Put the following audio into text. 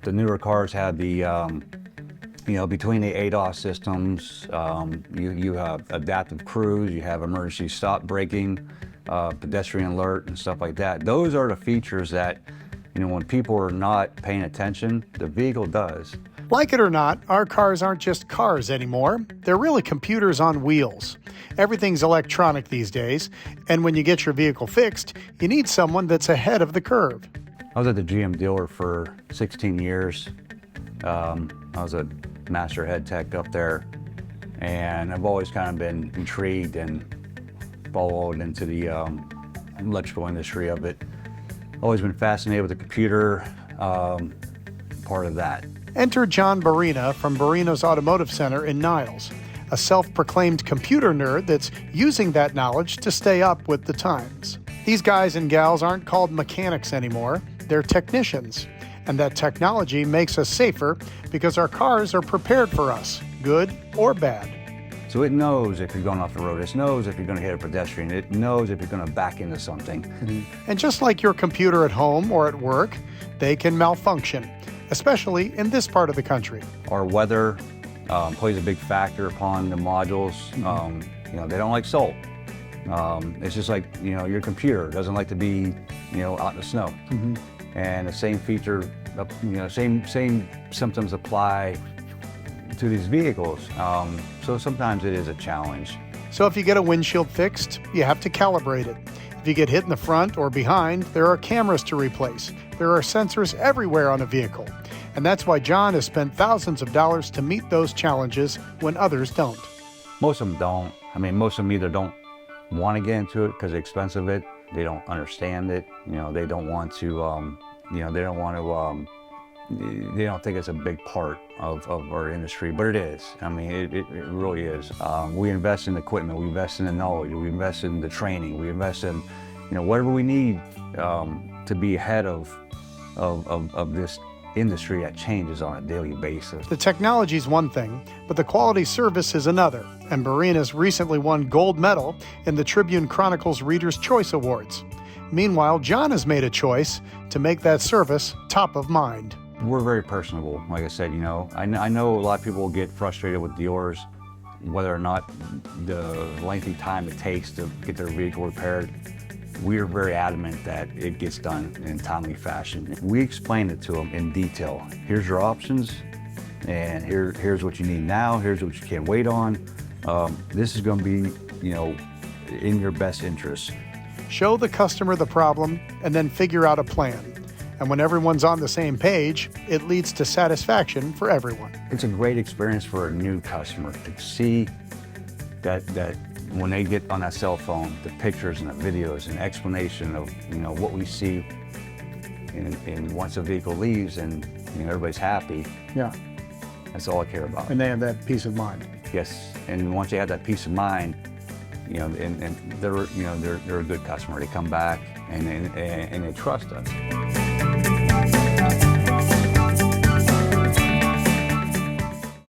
The newer cars have the, between the ADAS systems, you have adaptive cruise, you have emergency stop braking, pedestrian alert and stuff like that. Those are the features that, when people are not paying attention, the vehicle does. Like it or not, our cars aren't just cars anymore. They're really computers on wheels. Everything's electronic these days, and when you get your vehicle fixed, you need someone that's ahead of the curve. I was at the GM dealer for 16 years. I was a master head tech up there, and I've always kind of been intrigued and followed into the electrical industry of it. Always been fascinated with the computer part of that. Enter John Berena from Berena's Automotive Center in Niles, a self-proclaimed computer nerd that's using that knowledge to stay up with the times. These guys and gals aren't called mechanics anymore, they're technicians. And that technology makes us safer because our cars are prepared for us, good or bad. So it knows if you're going off the road, it knows if you're going to hit a pedestrian, it knows if you're going to back into something. Mm-hmm. And just like your computer at home or at work, they can malfunction, especially in this part of the country. Our weather plays a big factor upon the modules. They don't like salt. It's just like, your computer doesn't like to be, out in the snow. Mm-hmm. And the same feature, same symptoms apply to these vehicles. So sometimes it is a challenge. So if you get a windshield fixed, you have to calibrate it. If you get hit in the front or behind, there are cameras to replace. There are sensors everywhere on a vehicle. And that's why John has spent thousands of dollars to meet those challenges when others don't. Most of them don't. Most of them either don't want to get into it because it's expensive. They don't understand it. They don't want to, they don't think it's a big part of our industry, but it is. It really is. We invest in equipment, we invest in the knowledge, we invest in the training, we invest in, whatever we need to be ahead of this industry that changes on a daily basis. The technology is one thing, but the quality service is another. And Berena's recently won gold medal in the Tribune Chronicle's Reader's Choice Awards. Meanwhile, John has made a choice to make that service top of mind. We're very personable. Like I said, I know a lot of people will get frustrated with dealers, whether or not the lengthy time it takes to get their vehicle repaired. We're very adamant that it gets done in a timely fashion. We explain it to them in detail. Here's your options, and here's what you need now, here's what you can't wait on. This is going to be, in your best interest. Show the customer the problem and then figure out a plan. And when everyone's on the same page, it leads to satisfaction for everyone. It's a great experience for a new customer to see that when they get on that cell phone, the pictures and the videos and explanation of what we see, and once the vehicle leaves and everybody's happy. Yeah, that's all I care about. And they have that peace of mind. Yes, and once they have that peace of mind, and they're a good customer. They come back and they trust us.